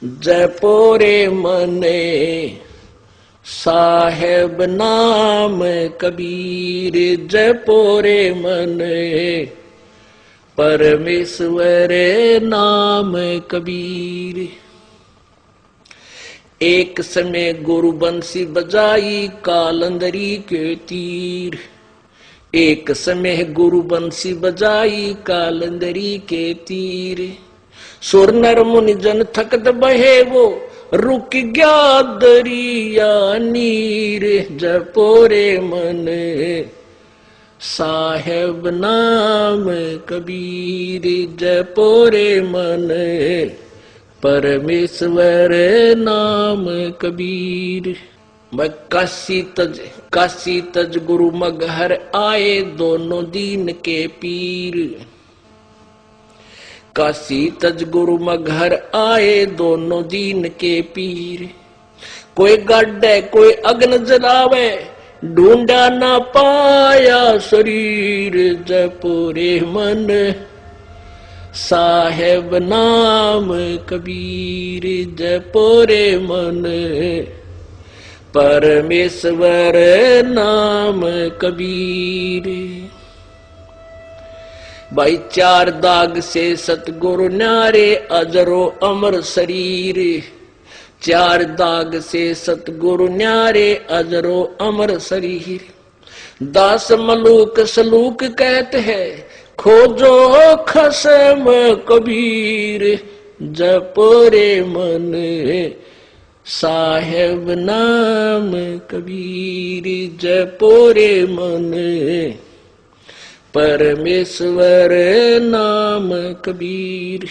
जपोरे मने साहेब नाम कबीर, जपोरे मने परमेश्वर नाम कबीर। एक समय गुरु बंसी बजाई कालंदरी के तीर, एक समय गुरु बंसी बजाई कालंदरी के तीर। सुर नर मुनि जन थकत बहे वो रुक गया दरिया नीर, जपोरे मन साहेब नाम कबीर, जपोरे मन परमेश्वर नाम कबीर। काशी तज गुरु मगहर आए दोनों दीन के पीर, काशी तज गुरु मगहर आए दोनों दीन के पीर। कोई गड्ढे कोई अग्न जलावे ढूंढा ना पाया शरीर, जपोरे मन साहेब नाम कबीर, जपोरे मन परमेश्वर नाम कबीर। भाई चार दाग से सतगुरु न्यारे अजरो अमर शरीर, चार दाग से सतगुरु न्यारे अजरो अमर शरीर। दास मलूक सलूक कहते हैं खोजो खसम कबीर, जपोरे मन साहेब नाम कबीर, जपोरे मन परमेश्वर नाम कबीर।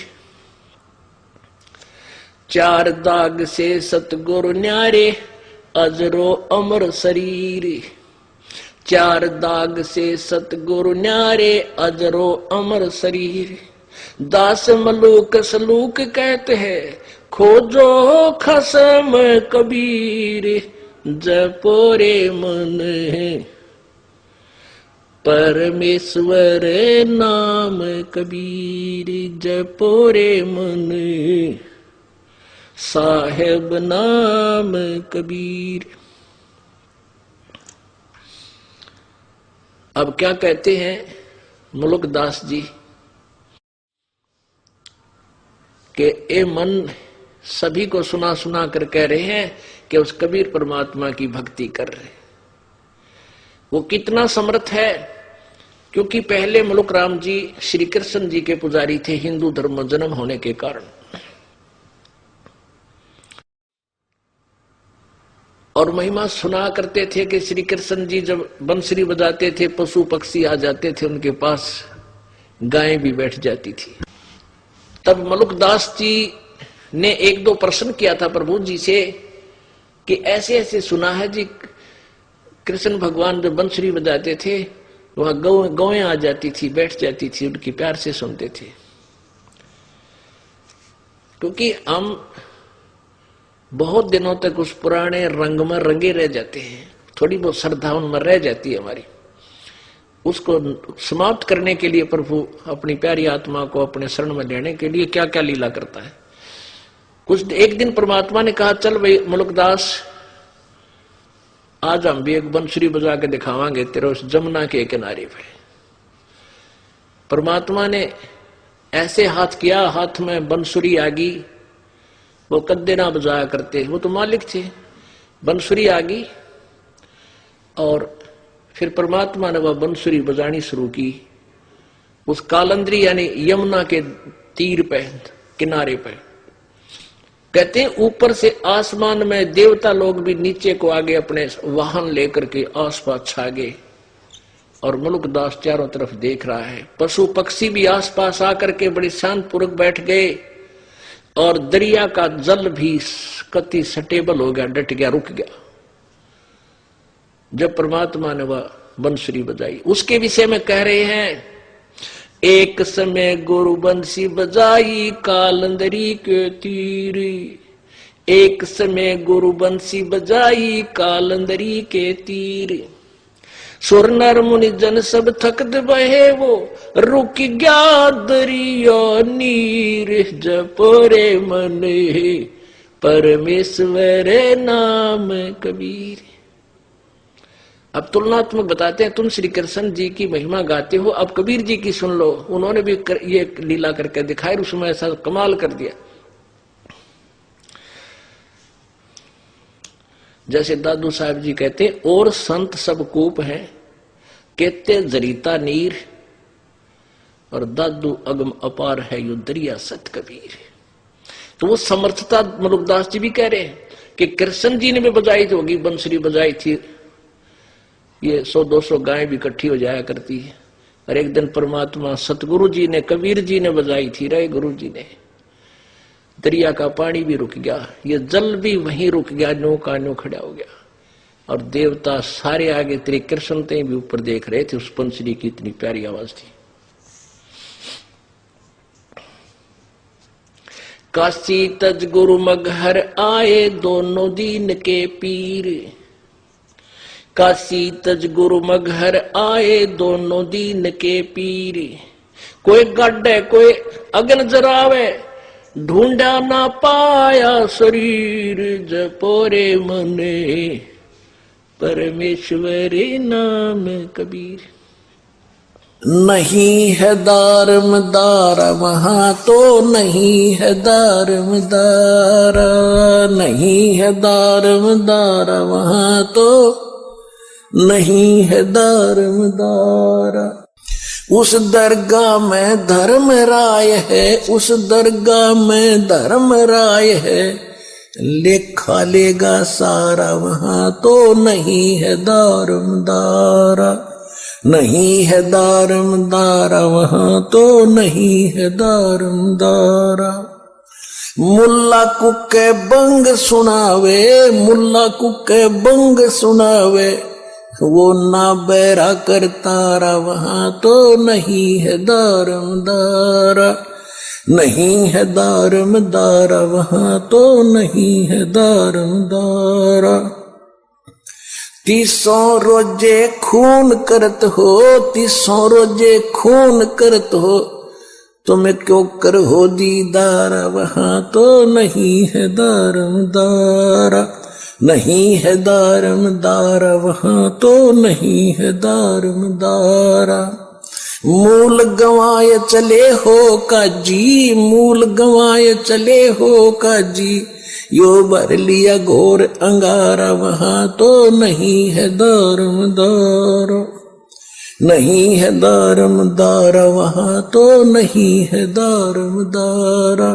चार दाग से सतगुरु न्यारे अजरो अमर शरीर, चार दाग से सतगुरु न्यारे अजरो अमर शरीर। दास मलूक सलूक कहते हैं खोजो खसम कबीर, जपोरे मन परमेश्वर नाम कबीर, जपोरे मन साहेब नाम कबीर। अब क्या कहते हैं मुलुकदास जी कि ए मन सभी को सुना सुना कर कह रहे हैं कि उस कबीर परमात्मा की भक्ति कर रहे। वो कितना समर्थ है, क्योंकि पहले मुलुक राम जी श्री कृष्ण जी के पुजारी थे हिंदू धर्म में जन्म होने के कारण, और महिमा सुना करते थे कि श्री कृष्ण जी जब बंसुरी बजाते थे पशु पक्षी आ जाते थे उनके पास, गायें भी बैठ जाती थी। तब मलुकदास जी ने एक दो प्रश्न किया था प्रभु जी से कि ऐसे ऐसे सुना है जी कृष्ण भगवान जब बंसुरी बजाते थे वहां गौएं आ जाती थी बैठ जाती थी, उनकी प्यार से सुनते थे। क्योंकि हम बहुत दिनों तक उस पुराने रंग में रंगे रह जाते हैं, थोड़ी बहुत श्रद्धा उनमें रह जाती है हमारी। उसको समाप्त करने के लिए प्रभु अपनी प्यारी आत्मा को अपने शरण में लेने के लिए क्या क्या लीला करता है। कुछ एक दिन परमात्मा ने कहा चल भाई मुलुकदास आज हम भी एक बंसुरी बजा के दिखावांगे तेरे उस जमुना के किनारे पे। परमात्मा ने ऐसे हाथ किया, हाथ में बंसुरी आ गई। वो कद्दे ना बजाया करते, वो तो मालिक थे। बंसुरी आ गई और फिर परमात्मा ने वह बंसुरी बजानी शुरू की उस कालंदरी यानी यमुना के तीर पे किनारे पे। कहते हैं ऊपर से आसमान में देवता लोग भी नीचे को आगे अपने वाहन लेकर के आसपास छा गए और मुलुकदास चारों तरफ देख रहा है। पशु पक्षी भी आसपास आकर के बड़ी शांतपूर्वक बैठ गए और दरिया का जल भी कति स्टेबल हो गया, डट गया, रुक गया जब परमात्मा ने वह बंसुरी बजाई। उसके विषय में कह रहे हैं एक समय गुरु बंसी बजाई कालंदरी के तीर, एक समय गुरु बंसी बजाई कालंदरी के तीर। सुर नर मुनि जन सब थकत बहे वो रुक गया दरिया नीर, जपोरे मन परमेश्वर नाम कबीर। अब तुलनात्मक बताते हैं, तुम श्री कृष्ण जी की महिमा गाते हो, अब कबीर जी की सुन लो। उन्होंने भी ये लीला करके दिखाई, उसमें ऐसा कमाल कर दिया। जैसे दादू साहब जी कहते, और संत सब कूप हैं, कहते जरीता नीर, और दादू अगम अपार है यू दरिया सत कबीर। तो वो समर्थता मलुकदास जी भी कह रहे हैं कि कृष्ण जी ने भी बजाई थी, होगी बंसुरी बजाई थी, ये 100-200 गायें भी इकट्ठी हो जाया करती है। और एक दिन परमात्मा सतगुरु जी ने, कबीर जी ने बजाई थी, रे गुरु जी ने। दरिया का पानी भी रुक गया, ये जल भी वहीं रुक गया, नो का नो खड़ा हो गया। और देवता सारे आगे तेरे कृष्ण ते भी ऊपर देख रहे थे, उस बंसुरी की इतनी प्यारी आवाज थी। काशी तज गुरु मगहर आए दोनों दीन के पीर, काशी तज गुरु मगहर आए दोनों दीन के पीर। कोई गड्ढे कोई अगन जरावे, ढूंढा ना पाया शरीर, जपोरे मने परमेश्वर नाम कबीर। नहीं है दारमदारा वहां तो नहीं है दारमदारा, नहीं है दारमदारा वहां तो नहीं है दारमदारा। उस दरगाह में धर्म राय है, उस दरगाह में धर्म राय है, लेखा लेगा सारा वहां तो नहीं है दारमदारा, नहीं है दारमदारा वहां तो नहीं है दारमदारा। मुल्ला कुके बंग सुनावे, मुल्ला कुके बंग सुनावे, वो ना बैरा करतारा वहां तो नहीं है दारमदारा, नहीं है दारमदारा वहां तो नहीं है दारमदारा। 300 रोजे खून करत हो, 300 रोजे खून करत हो, तुम्हें क्यों कर हो दीदारा वहां तो नहीं है दारमदारा, नहीं है दारमदारा वहां तो नहीं है दारमदारा। मूल गंवाए चले हो काजी, मूल गंवाए चले हो काजी, यो भर लिया घोर अंगारा वहां तो नहीं है दारमदारा, नहीं है दारमदारा वहां तो नहीं है दारमदारा।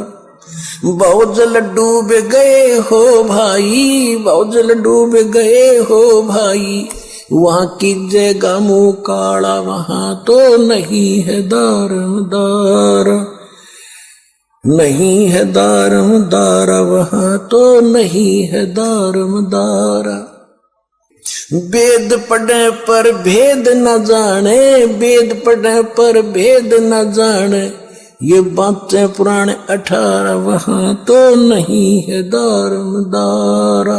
बहुत जल डूब गए हो भाई, बहुत जल डूब गए हो भाई, वहां की जगह मुंह काला वहां तो नहीं है दारमदारा, नहीं है दारमदारा वहां तो नहीं है दारमदारा। वेद पढ़े पर भेद न जाने, वेद पढ़े पर भेद न जाने, ये बातें पुराने 18 वहां तो नहीं है दारमदारा,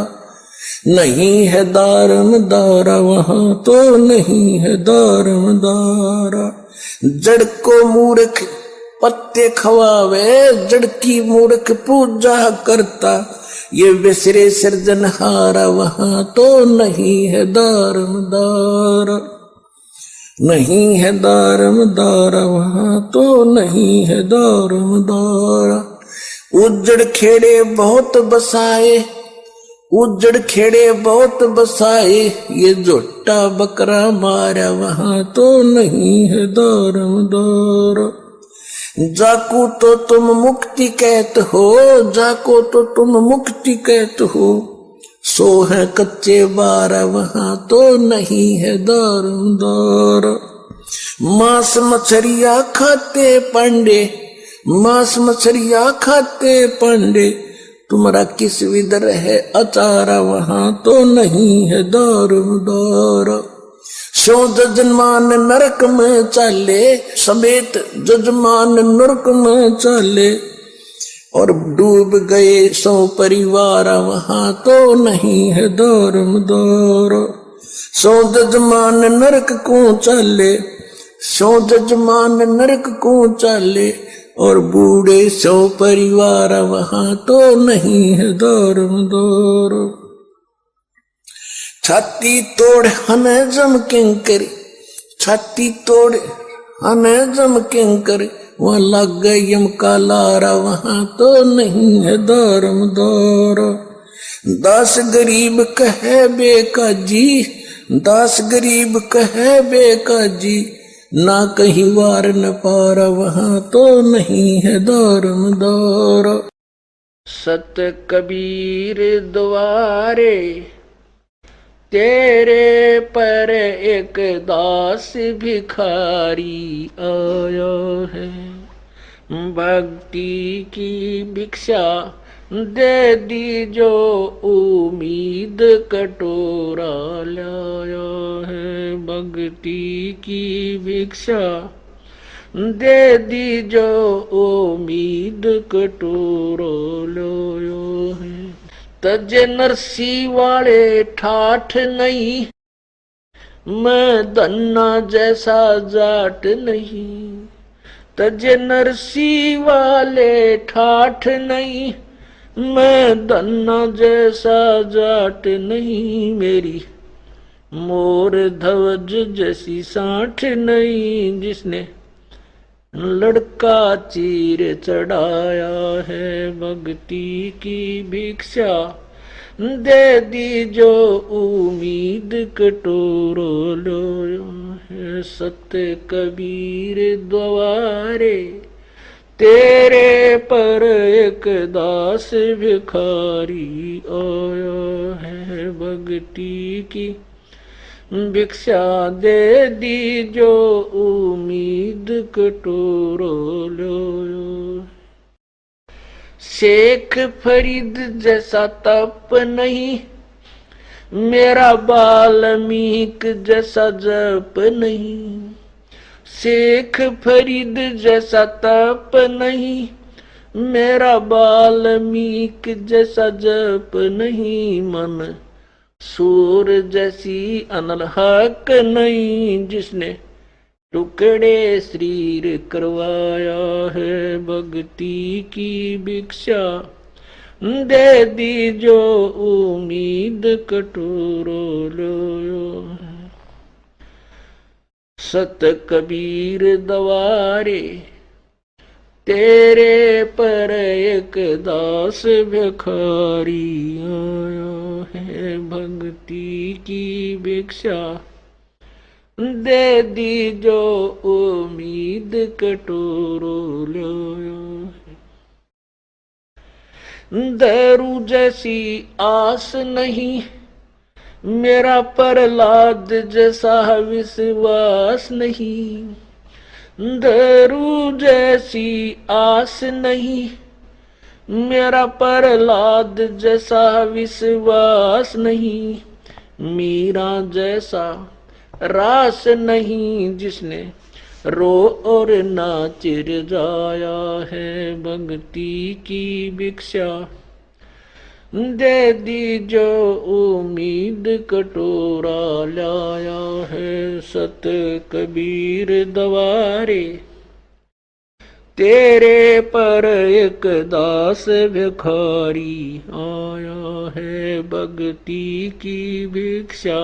नहीं है दारमदारा वहां तो नहीं है दारमदारा। जड़ को मूर्ख पत्ते खवावे, जड़ की मूर्ख पूजा करता, ये विसरे सृजनहारा वहां तो नहीं है दारमदारा, नहीं है दारमदारा वहां तो नहीं है दारमदारा। उज्जड़ खेड़े बहुत बसाए, उज्जड़ खेड़े बहुत बसाए, ये जोटा बकरा मारा वहां तो नहीं है दारमदारा। जाको तो तुम मुक्ति कहते हो, जाको तो तुम मुक्ति कहते हो, सो है कच्चे बारा वहां तो नहीं है दारमदारा। मांस मछरिया खाते पांडे, मांस मछरिया खाते पांडे, तुम्हारा किस विदर है अचारा वहां तो नहीं है दारमदारा। सो जजमान नरक में चाले, समेत जजमान नरक में चाले, और डूब गए 100 परिवार वहां तो नहीं है दारमदारा। 100 जजमान नरक को चाले, 100 जजमान नरक को चाले, और बूढ़े सौ परिवार वहां तो नहीं है धर्म दौर। छाती तोड़ हने जम किंकरी, छाती तोड़ हने जम किंकरी, वहां लग गए यम का लारा वहां तो नहीं है धर्म दौर। दास गरीब कहे बेका जी, दास गरीब कहे बेका जी, ना कहीं वार न पारा वहां तो नहीं है धर्म दौर। सत कबीर द्वारे तेरे पर एक दास भिखारी आया है, भक्ति की भिक्षा दे दी जो उम्मीद कटोरा लाया है, भक्ति की भिक्षा दे दी जो उम्मीद कटोरा लाया है। तजे नरसी वाले ठाठ नहीं, मैं धन्ना जैसा जाट नहीं। तजे नरसी वाले ठाठ नहीं, मैं धन्ना जैसा जाट नहीं। मेरी मोर ध्वज जैसी साठ नहीं, जिसने लड़का चीर चढ़ाया है, भक्ति की भिक्षा दे दी जो उम्मीद कटोरो लो है। सत्य कबीर द्वारे तेरे पर एक दास भिखारी आया है, भक्ति की भिक्षा दे दी जो उम्मीद कटोरो लो। शेख फरीद जैसा तप नहीं, मेरा वाल्मीकि जैसा जप नहीं। शेख फरीद जैसा तप नहीं, मेरा वाल्मीकि जैसा जप नहीं। मन सूर जैसी अनलहक नहीं, जिसने टुकड़े शरीर करवाया है, भक्ति की भिक्षा दे दी जो उम्मीद कटोरो लो। सत कबीर द्वारे तेरे पर एक दास भिखारी आया है, भक्ति की भिक्षा दे दी जो उम्मीद कटोरो लो। दारू जैसी आस नहीं, मेरा प्रहलाद जैसा विश्वास नहीं। दारू जैसी आस नहीं, मेरा प्रहलाद जैसा विश्वास नहीं। मीरा जैसा रास नहीं, जिसने रो और नाच जाया है, भक्ति की भिक्षा दे दी जो उम्मीद कटोरा लाया है। सत कबीर द्वारे तेरे पर एक दास भिखारी आया है, भक्ति की भिक्षा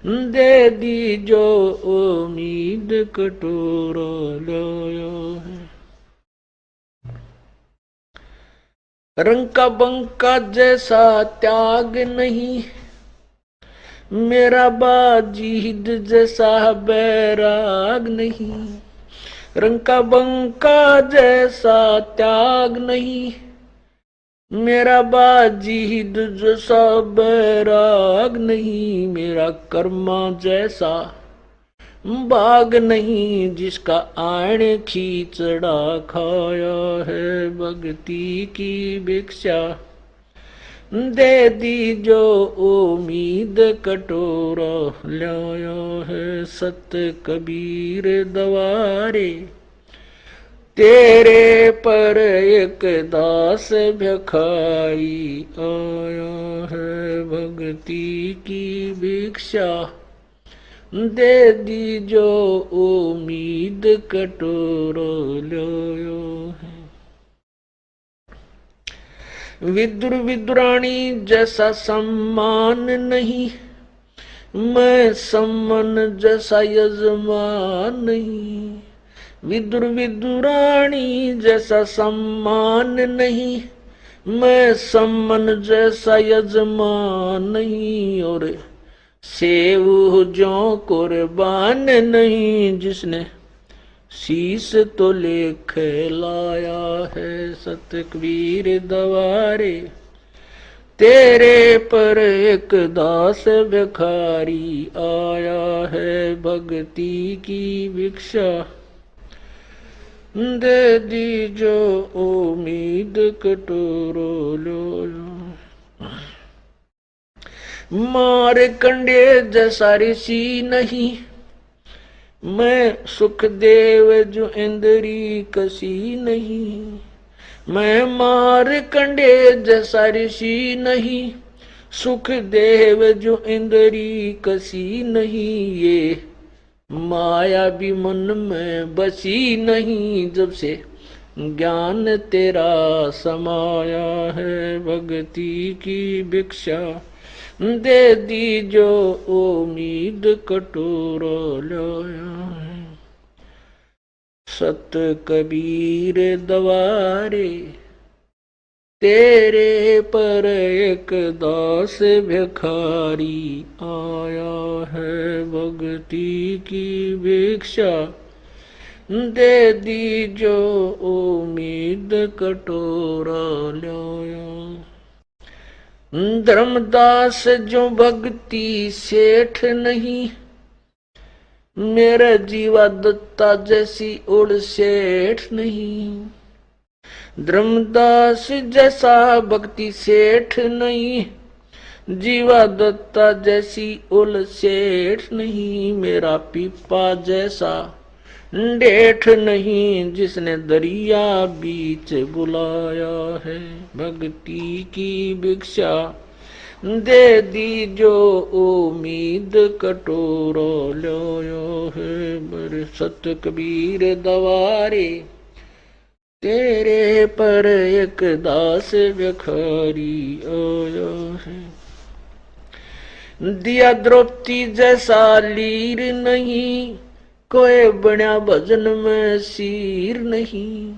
दे दी जो उम्मीद कटोरा लाया है। रंग का बंका जैसा त्याग नहीं, मेरा बाजीद जैसा बैराग नहीं। रंग का बंका जैसा त्याग नहीं, मेरा बाजीद जैसा बैराग नहीं। मेरा कर्मा जैसा बाग नहीं, जिसका आण खींचड़ा खाया है, भक्ति की भिक्षा दे दी जो उम्मीद कटोरा लाया है। सत कबीर द्वारे तेरे पर एक दास भिखारी आया है, भक्ति की भिक्षा दे दीजो उम्मीद कटोरो लो है। विदुर विदुरानी जैसा सम्मान नहीं, मैं सम्मन जैसा यजमान नहीं। विदुर विदुरानी जैसा सम्मान नहीं, मैं सम्मन जैसा यजमान नहीं। और सेव जो कुर्बान नहीं, जिसने शीश तो लेख लाया है। सत कबीर दवारे तेरे पर एक दास भिखारी आया है। भक्ति की भिक्षा दे दीजो उम्मीद कटोरो लो। मार कंडे जैसा ऋषि नहीं, मैं सुखदेव जो इंद्री कसी नहीं। मैं मार कंडे जैसा ऋषि नहीं, सुखदेव जो इंद्री कसी नहीं। ये माया भी मन में बसी नहीं, जब से ज्ञान तेरा समाया है। भक्ति की भिक्षा दे दीजो उम्मीद कटोरो लोया है। सत कबीर दवारे तेरे पर एक दास भिखारी आया है। भक्ति की भिक्षा दे दीजो उम्मीद कटोरा लोया। धर्मदास जो भक्ति सेठ नहीं, मेरा जीवा दत्ता जैसी उड़ सेठ नहीं। धर्मदास जैसा भक्ति सेठ नहीं, जीवा दत्ता जैसी उल सेठ नहीं। मेरा पीपा जैसा डेठ नहीं, जिसने दरिया बीच बुलाया है। भक्ति की भिक्षा दे दीजो उम्मीद कटोरो लोयो है। बर सत कबीर दवारे तेरे पर एक दास भिखारी आया है। दिया द्रौपदी जैसा लीर नहीं, कोई बना भजन में सीर नहीं।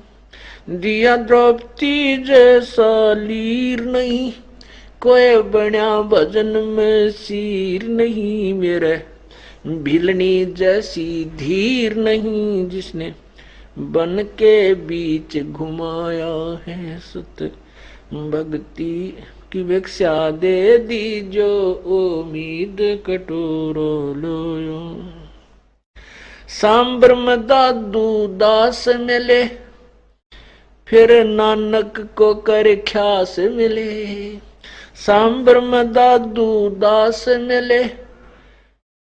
दिया द्रौपदी जैसा लीर नहीं, कोई बना भजन में सीर नहीं। मेरे भिलनी जैसी धीर नहीं, जिसने बन के बीच घुमाया है। सत भक्ति की भिक्षा दे दीजो उम्मीद कटोरो लोयो। सांबर में दादू दास मिले, फिर नानक को कर ख्यास मिले। सांबर में दादू दास मिले,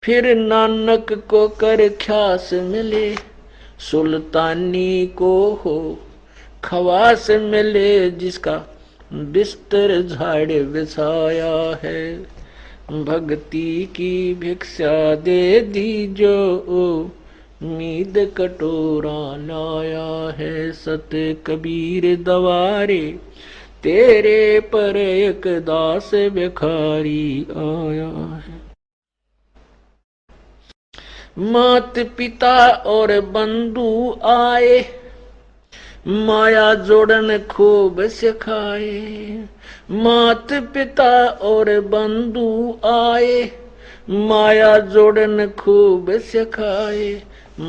फिर नानक को कर ख्यास मिले। सुल्तानी को हो खवास मिले, जिसका बिस्तर झाड़ बिछाया है। भक्ति की भिक्षा दे दीजो उम्मीद कटोरा लाया है। सत कबीर दवारे तेरे पर एक दास भिखारी आया है। मात पिता और बंधु आए, माया जोड़न खूब सिखाए। मात पिता और बंधु आए, माया जोड़न खूब सिखाए।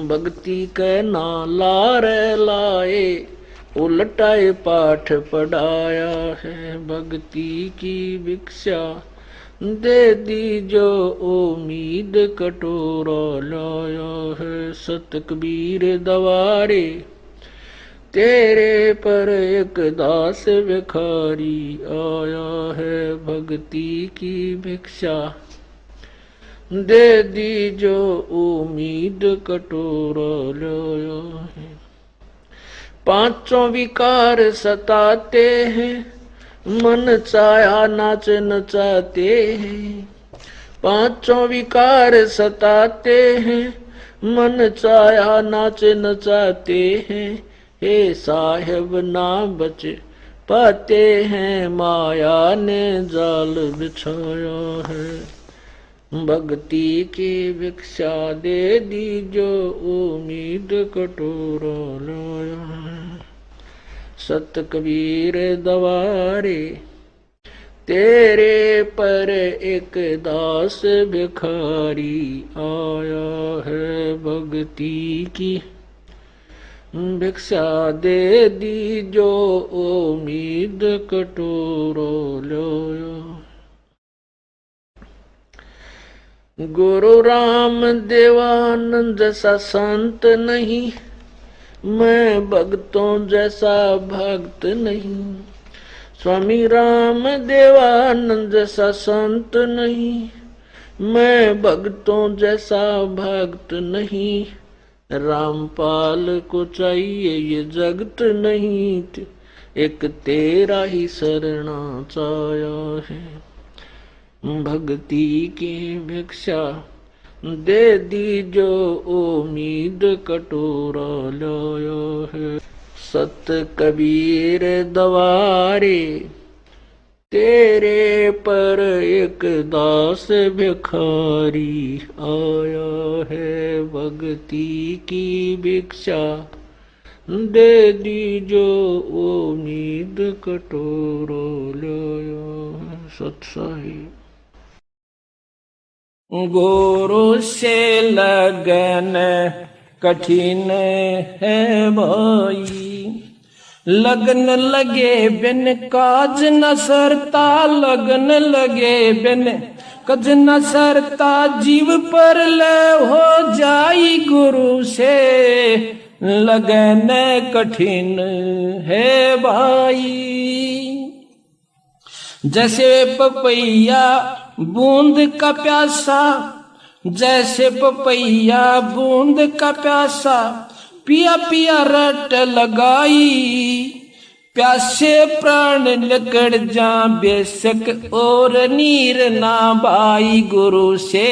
भक्ति के नाला रे लाए, उलटाए पाठ पढ़ाया है। भक्ति की भिक्षा दे दीजो उम्मीद कटोरा लाया है। सत कबीर दवारे तेरे पर एक दास भिखारी आया है। भक्ति की भिक्षा दे दीजो उम्मीद कटोरा लाया है। पांचों विकार सताते हैं, मन चाया नाच नचाते हैं। पांचों विकार सताते हैं, मन चाहा नाच नचाते हैं। हे साहेब ना बच पाते हैं, माया ने जाल बिछाया है। भक्ति की भिक्षा दे दी जो उम्मीद कटोरा लाया है। सत कबीर दवारे तेरे पर एक दास भिखारी आया है। भक्ति की भिक्षा दे दी जो उम्मीद कटोरो लाया। गुरु राम देवानंद जैसा संत नहीं, मैं भक्तों जैसा भक्त नहीं। स्वामी राम देवानंद जैसा संत नहीं, मैं भक्तों जैसा भक्त नहीं। रामपाल को चाहिए ये जगत नहीं, एक तेरा ही शरणा चाया है। भक्ति की भिक्षा दे दी जो उम्मीद कटोरा लाया है। सत कबीर दवारे तेरे पर एक दास भिखारी आया है। भक्ति की भिक्षा दे दी जो उम्मीद कटोरा लाया है। सत्साई गुरु से लगन कठिन है भाई, लगन लगे बिन काज न सरता। लगन लगे बिन काज न सरता, जीव पर ले हो जाई गुरु से लगन कठिन है भाई। जैसे पपैया बूंद का प्यासा, जैसे पपैया बूंद का प्यासा, पिया पिया रट लगाई। प्यासे प्राण निकल जा बेशक और नीर ना बाई। गुरु से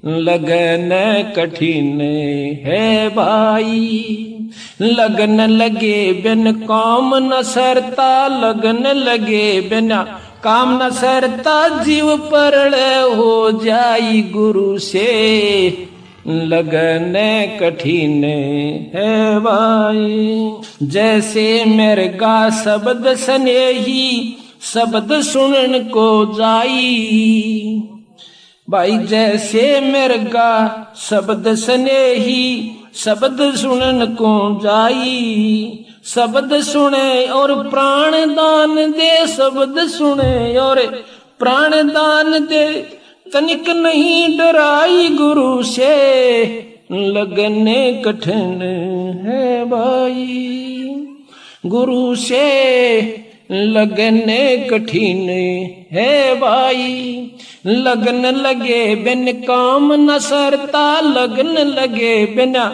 लगन कठिन है भाई। लगन लगे बिन काम न सरता, लगन लगे बिना काम न सरता, जीव परल हो जाई गुरु से लगन कठिन है भाई। जैसे मृगा शब्द स्नेही, शब्द सुनन को जाई भाई। जैसे मृगा शब्द स्नेही, शब्द सुनन को जाई। शब्द सुने और प्राण दान दे, शब्द सुने और प्राण दान दे, तनिक नहीं डराई गुरु से लगन कठिन है भाई। गुरु से लगन कठिन है भाई। लगन लगे बिन काम न सरता, लगन लगे बिना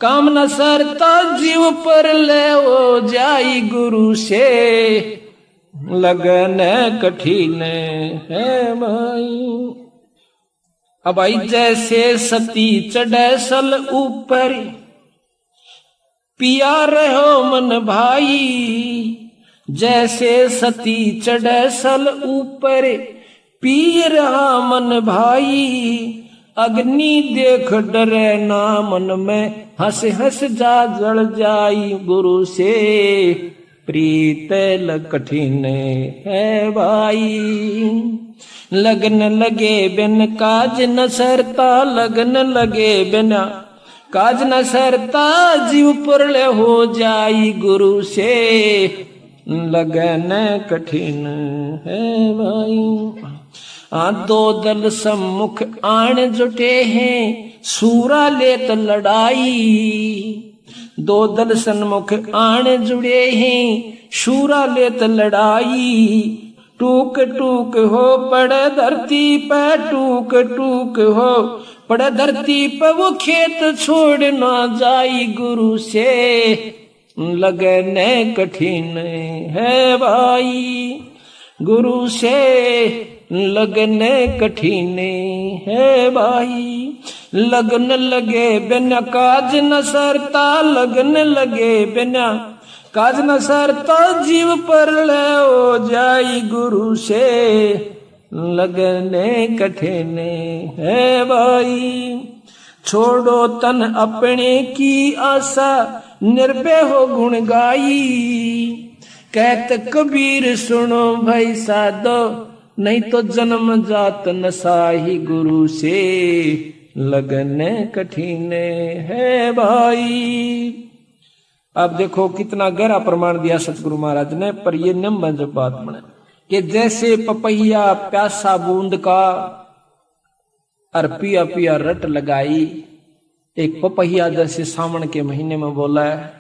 काम न सरता, जीव पर ले हो जाई गुरु से लगन कठिन है भाई। अब आई जैसे सती चढ़े सल ऊपर, पिया रहो मन भाई। जैसे सती चढ़े सल ऊपर, पी रहा मन भाई। अग्नि देख डरे ना मन में, हंस हंस जा जल जाई। गुरु से प्रीत कठिन है भाई। लगन लगे बिन काज न सरता, लगन लगे बिना काज न सरता, जीव पुरले हो जाई गुरु से लगन कठिन है भाई। दो दल सम्मुख आण जुटे हैं, सूरा लेत लड़ाई। दो दल सन्मुख आण जुड़े हैं, सूरा लेत लड़ाई। टूक टूक हो पड़े धरती पे, टूक टूक हो पड़े धरती पे, वो खेत छोड़ ना जाई गुरु से लगन कठिन है भाई। गुरु से लगने कठिने है भाई। लगन लगे बिना काज न सरता, लगन लगे बिना काज न सरता, जीव पर ले हो जाई गुरु से, लगने कठिने है भाई। छोड़ो तन अपने की आशा, निर्भय हो गुण गाई। कहत कबीर सुनो भाई साधो, नहीं तो जन्म जात नसाही गुरु से, लगने कठिने है भाई। अब देखो कितना गहरा प्रमाण दिया सतगुरु महाराज ने, पर ये निम्न जब बात बने कि जैसे पपैया प्यासा बूंद का, और पिया पिया रट लगाई। एक पपैया जैसे सावन के महीने में बोला है,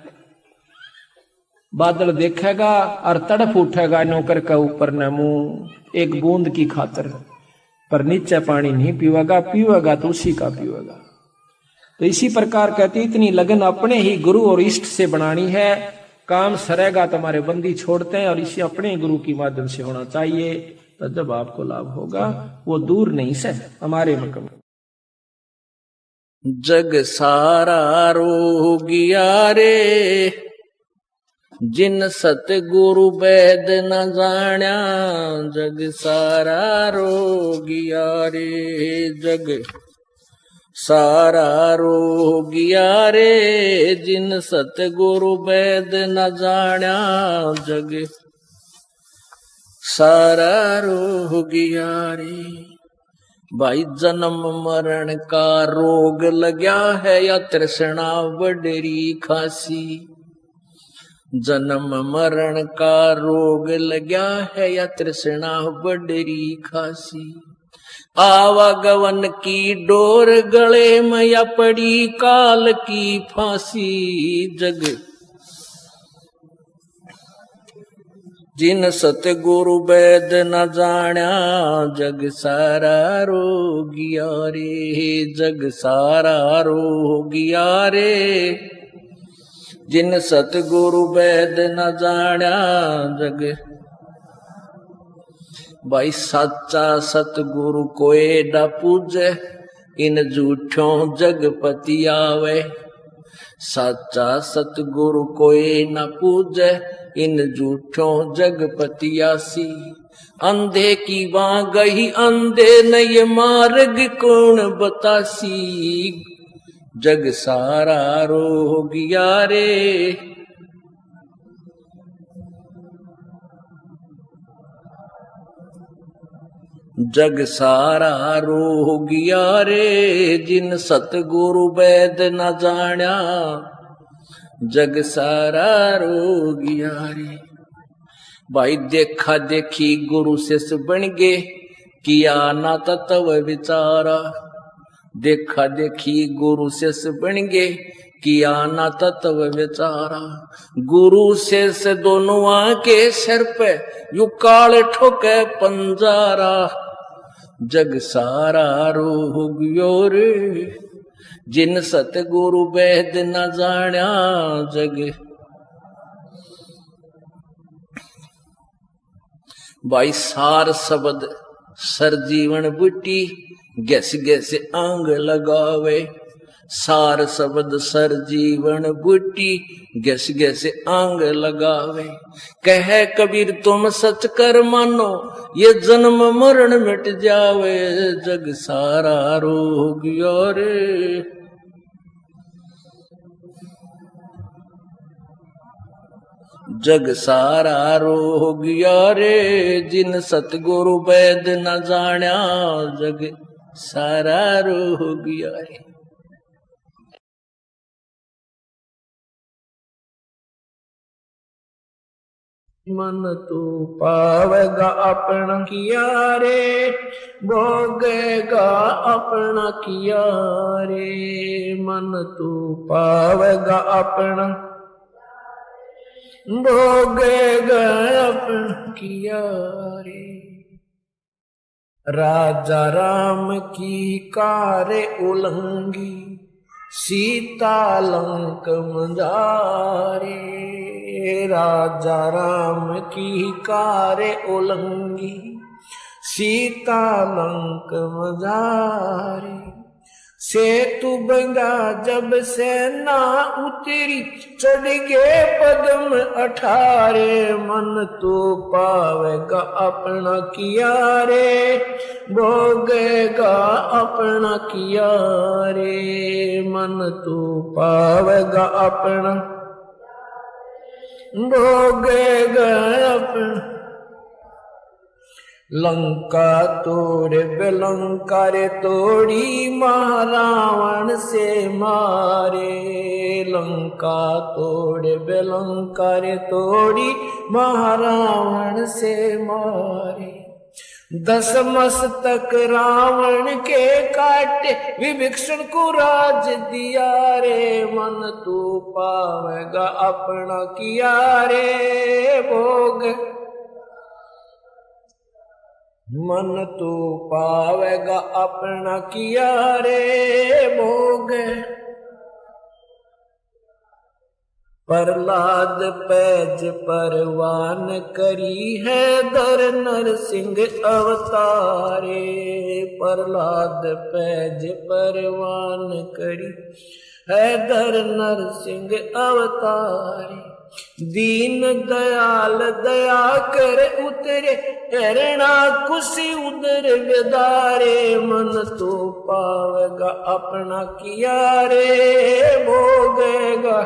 बादल देखेगा और तड़फ उठेगा नौकर का ऊपर न मुंह, एक बूंद की खातर, पर नीचे पानी नहीं पीवेगा, पीवेगा तो उसी का पीवेगा। तो इसी प्रकार कहती इतनी लगन अपने ही गुरु और इष्ट से बनानी है। काम सरेगा तुम्हारे बंदी छोड़ते हैं, और इसी अपने गुरु की माध्यम से होना चाहिए, तो जब आपको लाभ होगा वो दूर नहीं से हमारे मकम। जग सारा रोगिया रे, जिन सतगुरु वैद न जाण्या, जग सारा रोगिया रे, जग सारा रोगिया रे, जिन सतगुरु वैद न जाण्या, जग सारा रोगिया रे। भाई जन्म मरण का रोग लग्या है, या तृष्णा बडरी खासी। जन्म मरण का रोग लग्या है, या तृष्णा बडरी खासी। आवागवन की डोर गले में, या पड़ी काल की फांसी। जग जिन सतगुरु वैद न जाण्या, जग सारा रोगिया रे, जग सारा रोगिया रे, जिन सतगुरु वैद न जाण्या, जग। भाई सच्चा सतगुरु कोई न पूजे, इन झूठों जगपति आवे। सच्चा सतगुरु कोई न पूजे, इन झूठों जगपति आसी। अंधे की वहां गई अंधे न, ये मार्ग कौन बतासी। जग सारा रोगिया रे, जग सारा रोगिया रे, जिन सतगुरु वैद न जाण्या, जग सारा रोगिया रे। भाई देखा देखी गुरु शिष्य बन गे, किया ना तत्व विचारा। देखा देखी गुरु शिष्य बन गे, किया ना तत्व विचारा। गुरु शिष्य दोनों आके सिर पे, यू काल ठोके पंजारा। जग सारा रोगियो रे, जिन सतगुरु वैद न जाण्या, जग। भाई सार शब्द सर जीवन बूटी, गैस गैस आंग लगावे। सार शब्द सर जीवन बूटी, गैस गैस आंग लगावे। कह कबीर तुम सच कर मानो, ये जन्म मरण मिट जावे। जग सारा रोगियो रे, जग सारा रोगिया रे, जिन सतगुरु वैद न जाण्या, जग सारा रोगिया रे। मन तू पावेगा अपना किया रे, भोगेगा अपना किया रे। मन तू पावेगा अपना, भोगेगा अपना किया रे। राजा राम की कारे उलंगी, सीता लंक मंजारे। राजा राम की कारे उलंगी, सीता लंक मझारे। सेतु बंधा जब सेना उतरी, चढ़ गए पद्म 18, मन तो पावेगा अपना किया रे, भोगेगा अपना किया रे, मन तो पावेगा अपना, भोगेगा अपना। लंका तोड़े बेलंका रे तोड़ी, महारावण से मारे। लंका तोड़े बेलंका रे तोड़ी, महारावण से मारे। 10 मस्तक रावण के काटे, विभीषण को राज दिया रे, मन तू पावेगा अपना किया रे, भोग मन तो पावेगा अपना किया रे, भोग। प्रहलाद पैज परवान करी है, दर नरसिंह अवतारे। प्रहलाद पैज परवान करी है, दर नरसिंह अवतारे। दीन दयाल दया कर उतरे, हरणा कुशी उदर विदारे, मन तो पावेगा अपना किया रे, भोगेगा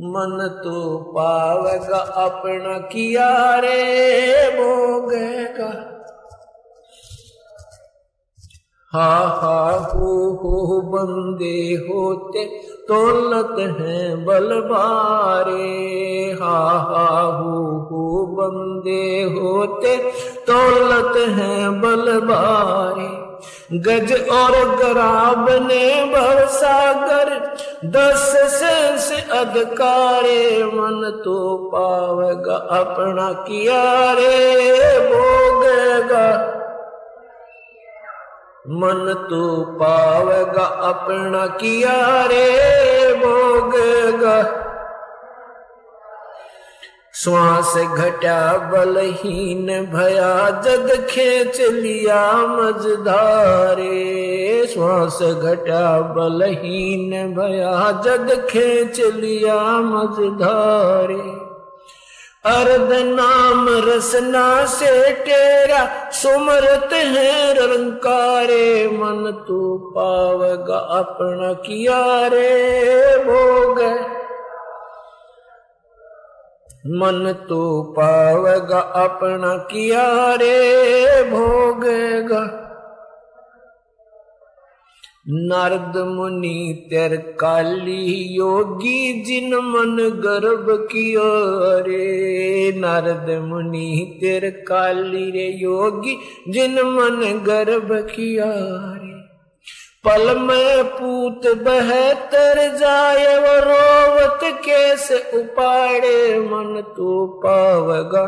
मन तो पावेगा अपना किया रे, भोगेगा। हा हो बंदे होते तौलत हैं बलबारे। हा हो बंदे होते तौलत हैं बलबारे। गज और गराब ने भवसागर, 10 सेंस अधिकारे, मन तो पावेगा अपना किया रे, भोगेगा मन तो पावेगा अपना किया रे, भोगेगा। श्वास घटा बलहीन भया, जग खेच लिया मझधारे। श्वास घटा बलहीन भया, जग खेच लिया मझधारे। अर्ध नाम रसना से तेरा, सुमरत है रंकारे, मन तू पावेगा अपना किया रे, भोग मन तू पावेगा अपना किया रे, भोगेगा। नारद मुनि तेर काली योगी, जिन मन गर्भ कियो रे। नारद मुनि तेर काली रे योगी, जिन मन गर्भ किया रे। पल में पूत बहतर जाए, वो रोवत कैसे उपाड़े, मन तू पावेगा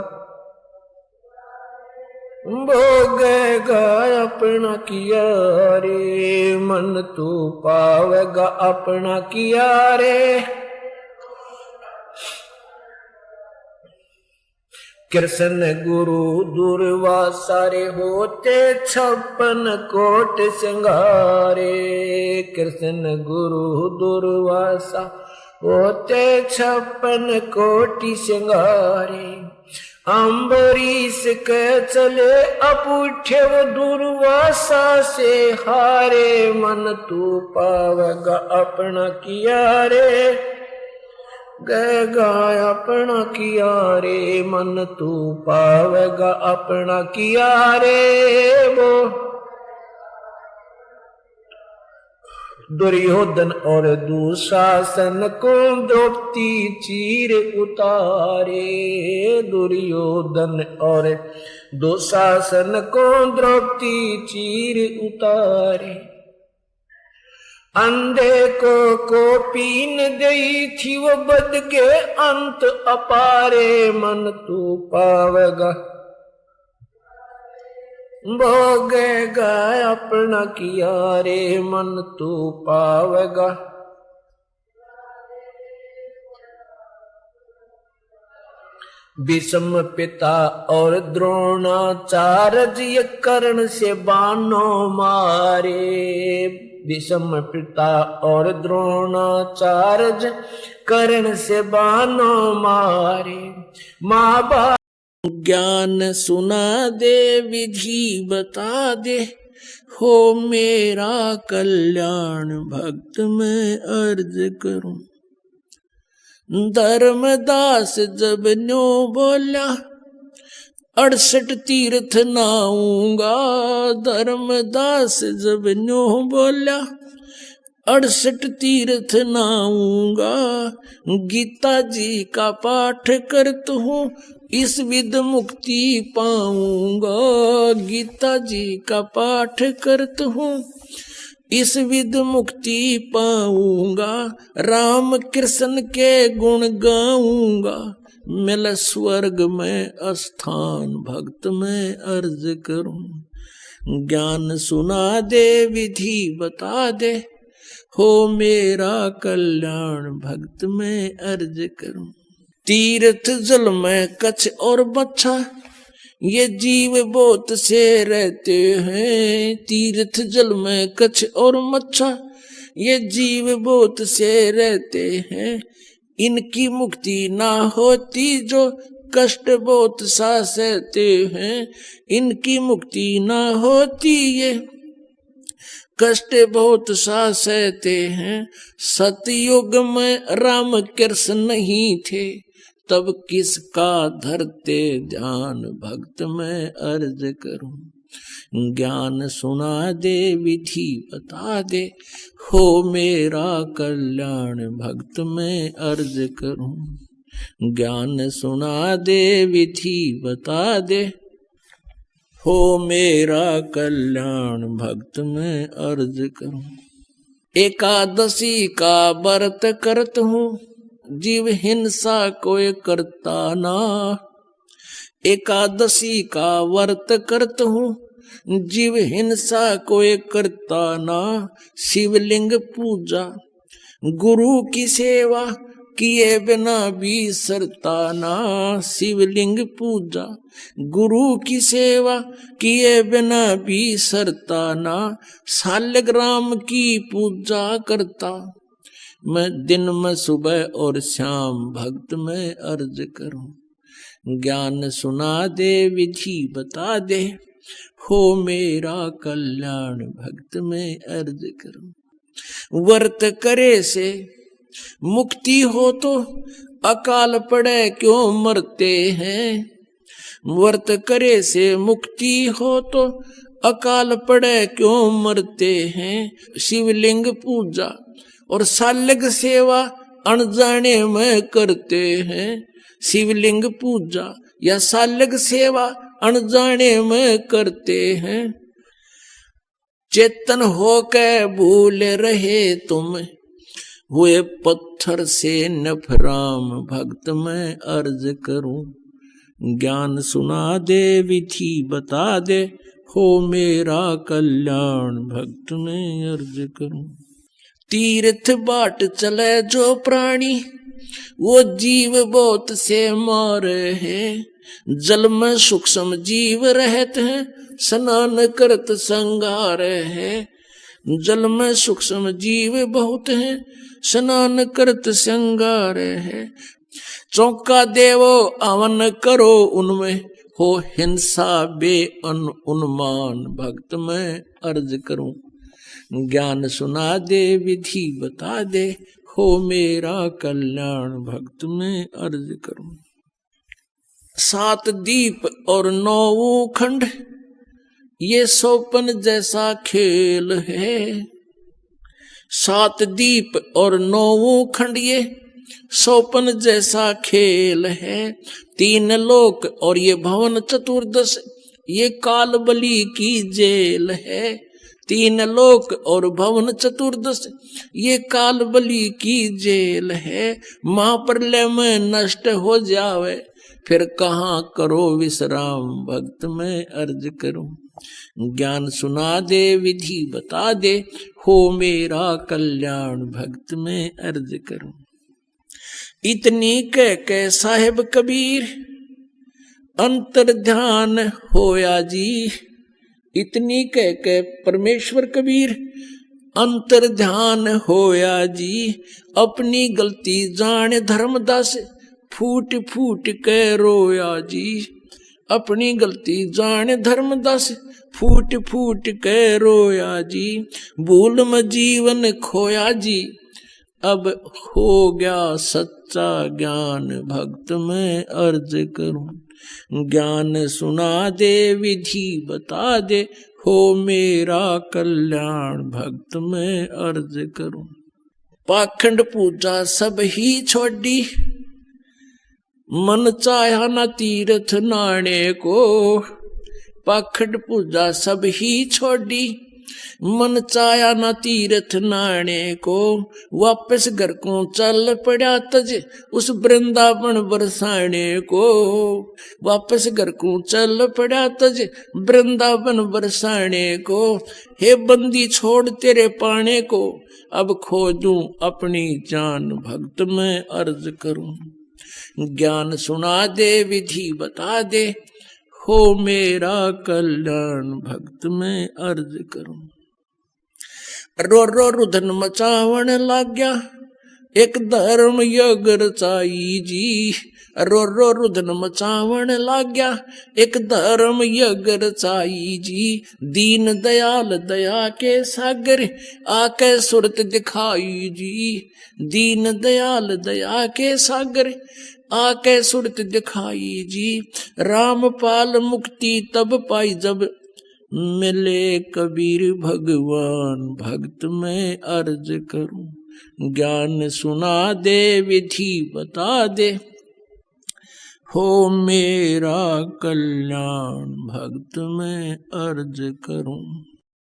भोगेगा अपना किया रे, मन तू पावेगा अपना किया रे। कृष्ण गुरु दुर्वासा रे होते 56 कोट सिंगारे। कृष्ण गुरु दुर्वासा होते 56 कोटि सिंगारे। अम्बरीश के चले अपूठे, वो दुर्वासा से हारे, मन तू पावेगा अपना किया रे, गएगा अपना किया रे, मन तू पावेगा अपना किया रे, वो दुर्योधन और दुशासन को द्रौपदी चीर उतारे। दुर्योधन और दुशासन को द्रौपदी चीर उतारे। अंधे को पीन गई थी, वो बद के अंत अपारे, मन तू पावेगा भोगेगा अपना किया रे, मन तू पावेगा। भीष्म पिता और द्रोणाचार्य ये कर्ण से बानो मारे। भीष्म पिता और द्रोणाचार्य कर्ण से बानो मारे। माँ बाप ज्ञान सुना दे विधि बता दे, हो मेरा कल्याण भक्त मैं अर्ज करूं। धर्मदास जब न्यो बोला 68 तीर्थ नाऊंगा। धर्मदास जब न्यो बोला 68 तीर्थ नाऊंगा। गीता जी का पाठ करता हूँ इस विध मुक्ति पाऊंगा। गीता जी का पाठ करता हूँ इस विध मुक्ति पाऊंगा। राम कृष्ण के गुण गाऊंगा, मिल स्वर्ग में स्थान भक्त में अर्ज करूं। ज्ञान सुना दे विधि बता दे, हो मेरा कल्याण भक्त में अर्ज करूं। तीर्थ जल में कच्छ और बच्छा ये जीव बहुत से रहते हैं। तीर्थ जल में कच्छ और मच्छा ये जीव बहुत से रहते हैं। इनकी मुक्ति ना होती जो कष्ट बहुत सा सहते हैं। इनकी मुक्ति ना होती ये कष्ट बहुत सा सहते हैं। सतयुग में राम कृष्ण नहीं थे, तब किसका धरते ध्यान भक्त में अर्ज करूं। ज्ञान सुना दे विधि बता दे, हो मेरा कल्याण भक्त में अर्ज करूं। ज्ञान सुना दे विधि बता दे, हो मेरा कल्याण भक्त में अर्ज करूं। एकादशी का व्रत करत हूँ जीव हिंसा कोई करता ना। एकादशी का व्रत करत हूँ जीव हिंसा कोई करता ना। शिवलिंग पूजा गुरु की सेवा किए बिना भी सरता ना। शिवलिंग पूजा गुरु की सेवा किए बिना भी सरता ना। शालिग्राम की पूजा करता मैं दिन में सुबह और शाम भक्त में अर्ज करूं। ज्ञान सुना दे विधि बता दे, हो मेरा कल्याण भक्त में अर्ज करूं। व्रत करे से मुक्ति हो तो अकाल पड़े क्यों मरते हैं। व्रत करे से मुक्ति हो तो अकाल पड़े क्यों मरते हैं। शिवलिंग पूजा और शालिग सेवा अनजाने में करते हैं। शिवलिंग पूजा या शालिग सेवा अनजाने में करते हैं। चेतन होके भूल रहे तुम हुए पत्थर से नफराम भक्त में अर्ज करूं। ज्ञान सुना दे विधि बता दे, हो मेरा कल्याण भक्त में अर्ज करूं। तीर्थ बाट चले जो प्राणी वो जीव बहुत से मारे हैं। जल में सूक्ष्म जीव रहते हैं स्नान करत संगार है। जल में सूक्ष्म जीव बहुत हैं स्नान करत संगार है। चौका देवो अवन करो उनमें हो हिंसा बे उन्मान भक्त में अर्ज करूं। ज्ञान सुना दे विधि बता दे, हो मेरा कल्याण भक्त में अर्ज करूं। 7 दीप और 9 खंड ये सोपन जैसा खेल है। 7 दीप और 9 खंड ये सोपन जैसा खेल है। 3 लोक और ये भवन चतुर्दश ये काल बलि की जेल है। 3 लोक और भवन चतुर्दश ये काल बलि की जेल है। महाप्रलय में नष्ट हो जावे फिर कहाँ करो विश्राम भक्त में अर्ज करूं। ज्ञान सुना दे विधि बता दे, हो मेरा कल्याण भक्त में अर्ज करूं। इतनी कह के साहिब कबीर अंतर ध्यान होया जी। इतनी कह के परमेश्वर कबीर अंतर ध्यान होया जी। अपनी गलती जान धर्मदास फूट फूट के रोया जी। अपनी गलती जान धर्मदास फूट फूट के रोया जी। भूल में जीवन खोया जी। अब हो गया सच्चा ज्ञान भक्त मैं अर्ज करूं। ज्ञान सुना दे विधि बता दे हो मेरा कल्याण भक्त मैं अर्ज करूं। पाखंड पूजा सब ही छोड़ी मन चाहा न तीर्थ नाणे को। पाखंड पूजा सब ही छोड़ी मन चाया न तीर्थ नाणे को। वापस घर को चल पड़ा तज उस वृंदावन बरसाने को। वापस घर को चल पड़ा तज वृंदावन बरसाने को। हे बंदी छोड़ तेरे पाने को अब खोजूं अपनी जान भक्त मैं अर्ज करूं। ज्ञान सुना दे विधि बता दे हो मेरा कल्याण भक्त मैं अर्ज करूं। रो रो रुधन मचावण लाग्या एक धर्म योग रचाई जी। रो रो रुधन मचावण लाग्या एक धर्म योग रचाई जी। दीन दयाल दया के सागर आके सुरत दिखाई जी। दीन दयाल दया के सागर आके सुरत दिखाई जी। रामपाल मुक्ति तब पाई जब मिले कबीर भगवान भक्त मैं अर्ज करूं। ज्ञान सुना दे विधि बता दे हो मेरा कल्याण भक्त मैं अर्ज करूं।